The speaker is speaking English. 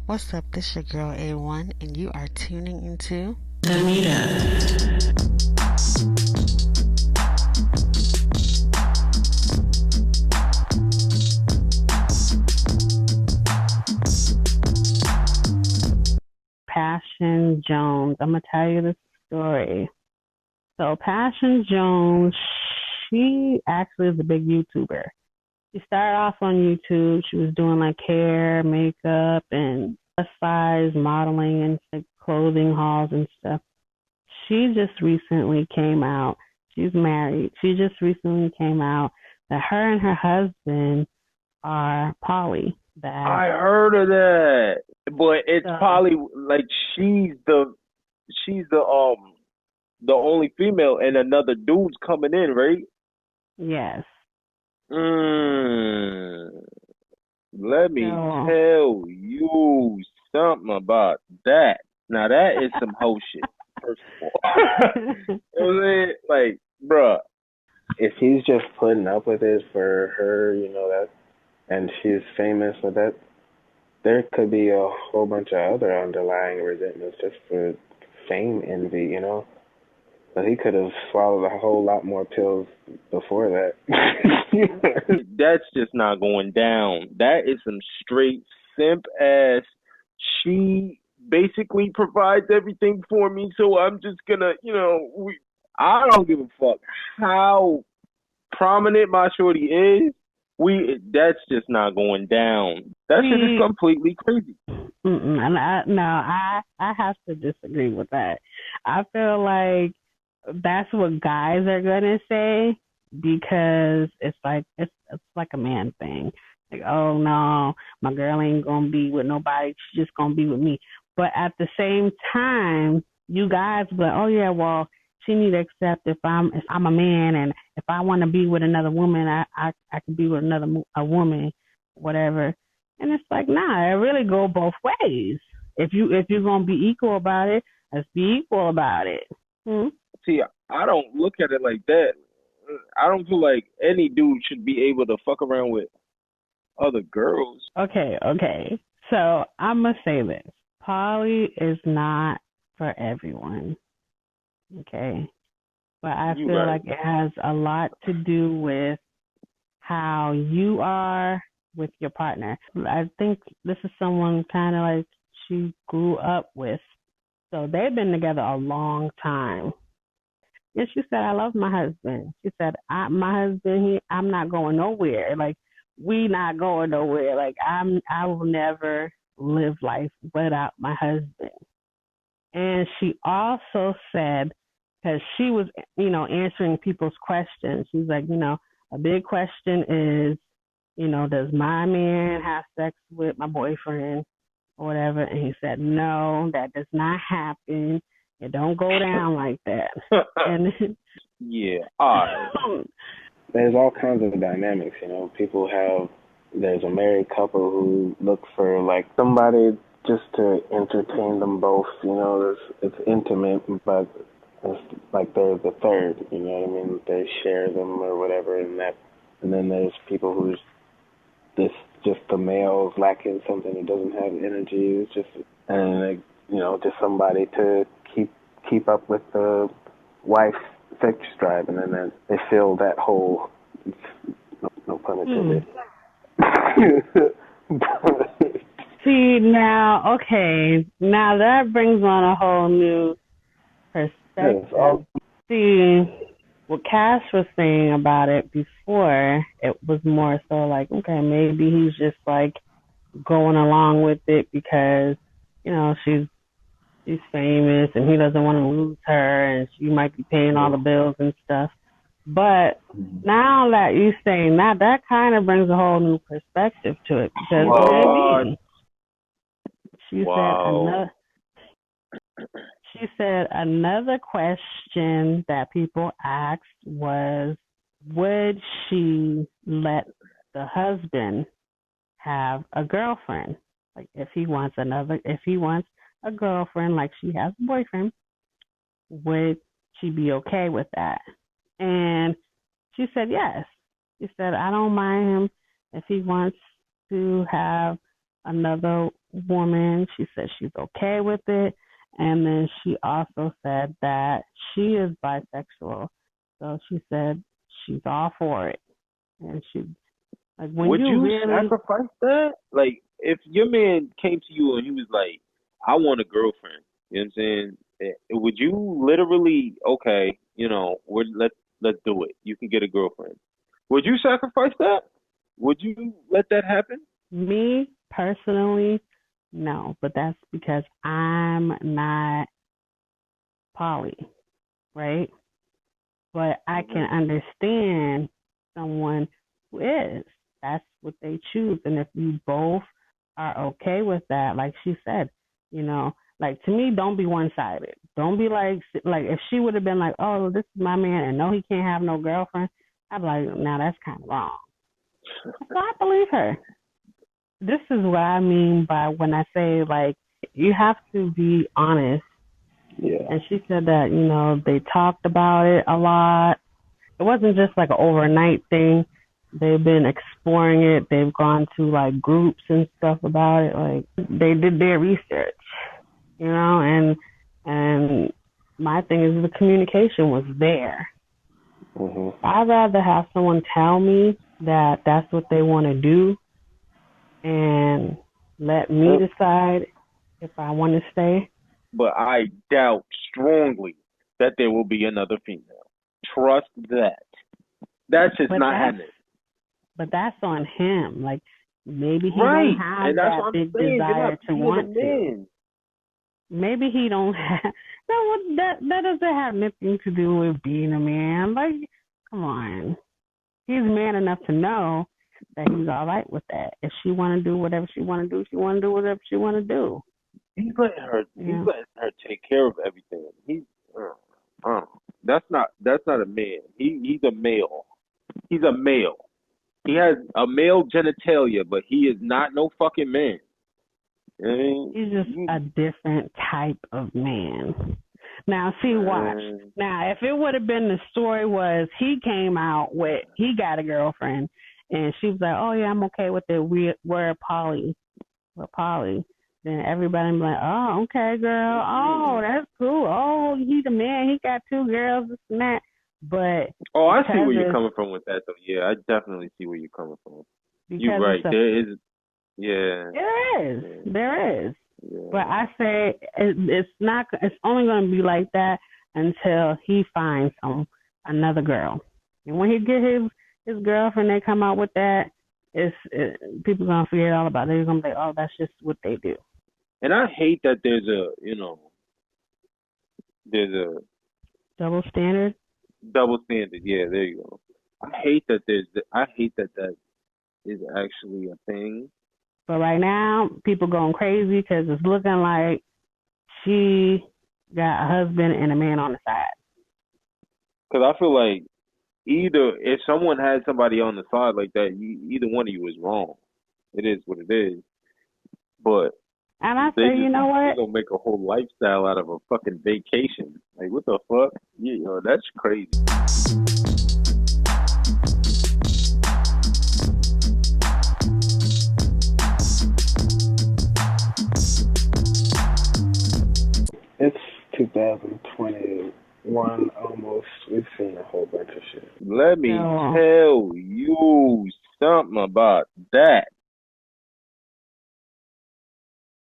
What's up? This your girl A1, and you are tuning into The Meetup. Passion Jones. I'm gonna tell you the story. So Passion Jones, she actually is a big YouTuber. She started off on YouTube. She was doing like hair, makeup, and plus size modeling and like clothing hauls and stuff. She just recently came out. She's married. She just recently came out that her and her husband are poly. That I heard of that, but it's so probably like she's the only female, and another dude's coming in, right? yes. Mm, let me So tell you something about that. Now that is some hoe shit. First of all, you know what I'm saying? Like, bruh, If he's just putting up with it for her, that, and she's famous with that, there could be a whole bunch of other underlying resentments just for fame envy. But he could have swallowed a whole lot more pills before that. that's just not going down. That is some straight simp ass. She basically provides everything for me, so I'm just gonna, I don't give a fuck how prominent my shorty is. That's just not going down. That shit is see, completely crazy. and I have to disagree with that. I feel like that's what guys are gonna say because it's like a man thing. Like, oh no, my girl ain't gonna be with nobody. She's just gonna be with me. But at the same time, you guys be like, oh yeah, well, she need to accept if I'm a man and if I want to be with another woman, I could be with a woman, whatever. And it's like, nah, it really go both ways. If you're gonna be equal about it, let's be equal about it. Hmm? See, I don't look at it like that. I don't feel like any dude should be able to fuck around with other girls. Okay. So I'm gonna say this: poly is not for everyone. Okay, but I You feel right. like it has a lot to do with how you are with your partner. I think this is someone kind of like she grew up with, so they've been together a long time. And she said, I love my husband. She said, my husband, I'm not going nowhere. Like, we not going nowhere. Like, I will never live life without my husband. And she also said, because she was, answering people's questions. She's like, a big question is, does my man have sex with my boyfriend or whatever? And he said, no, that does not happen. It don't go down like that. And Yeah, alright. There's all kinds of dynamics. There's a married couple who look for like somebody just to entertain them both. It's intimate, but it's like they're the third. You know what I mean? They share them or whatever, and then there's people who's this just the male's lacking something. It doesn't have energy. It's just and like, just somebody to keep up with the wife's sex drive, and then they fill that hole. No pun hmm. intended. See, now, okay, now that brings on a whole new Yes, perspective. See, what Cash was saying about it before, it was more so like, okay, maybe he's just like going along with it because, she's famous and he doesn't want to lose her and she might be paying all the bills and stuff. But now that you saying that kind of brings a whole new perspective to it because What? maybe she said Wow. another she said another question that people asked was, would she let the husband have a girlfriend? Like if he wants a girlfriend like she has a boyfriend, would she be okay with that? And she said yes. She said, I don't mind him if he wants to have another woman. She said she's okay with it. And then she also said that she is bisexual. So she said she's all for it. And she, like, when Would you you really, sacrifice that? Like, if your man came to you and he was like, "I want a girlfriend," you know what I'm saying? Would you literally, okay, let's do it. You can get a girlfriend. Would you sacrifice that? Would you let that happen? me personally, no. But that's because I'm not poly, right? But I can Hmm. understand someone who is. That's what they choose. And if you both are okay with that, like she said, like to me, don't be one sided. Don't be like if she would have been like, oh, this is my man and no, he can't have no girlfriend, I'd be like, now that's kind of wrong. So I believe her. This is what I mean by when I say, like, you have to be honest. Yeah. And she said that, they talked about it a lot. It wasn't just like an overnight thing. They've been exploring it. They've gone to like groups and stuff about it. Like they did their research, and my thing is the communication was there. Mhm. I'd rather have someone tell me that that's what they want to do and let me Well, decide if I want to stay. But I doubt strongly that there will be another female. Trust that. That's just But not that's happening. but that's on him. Like maybe he don't Right. And have that's what that I'm big saying. You're desire not to being a want to. man. Maybe he don't have that doesn't have nothing to do with being a man. Like, come on. He's man enough to know that he's all right with that. If she wanna do whatever she wanna do, she wanna do whatever she wanna do. He's letting her take care of everything. Uh, that's not a man. He's a male. He's a male. He has a male genitalia, but he is not no fucking man. You know what I mean? He's just a different type of man. Now, see, watch. Man. Now, if it would have been the story was he came out with he got a girlfriend and she was like, "Oh yeah, I'm okay with it. We're poly." Then everybody be like, "Oh, okay, girl. Oh, that's cool. Oh, he the man. He got two girls, this and that." But Oh, I see because where you're it's coming from with that, though. Yeah, I definitely see where you're coming from. You're because it's right. a There is, yeah, yeah, there is. But yeah. I say it's not. It's only going to be like that until he finds another girl. And when he get his girlfriend, they come out with that. People gonna forget all about it. They're gonna be like, oh, that's just what they do. And I hate that there's a Double standard. double standard. Yeah, there you go. I hate that that is actually a thing. But right now, people going crazy because it's looking like she got a husband and a man on the side. Because I feel like either if someone has somebody on the side like that, either one of you is wrong. It is what it is. But And I they say, you just know they what? gonna make a whole lifestyle out of a fucking vacation. Like what the fuck? That's crazy. it's 2021 almost. We've seen a whole bunch of shit. Let me So tell you something about that.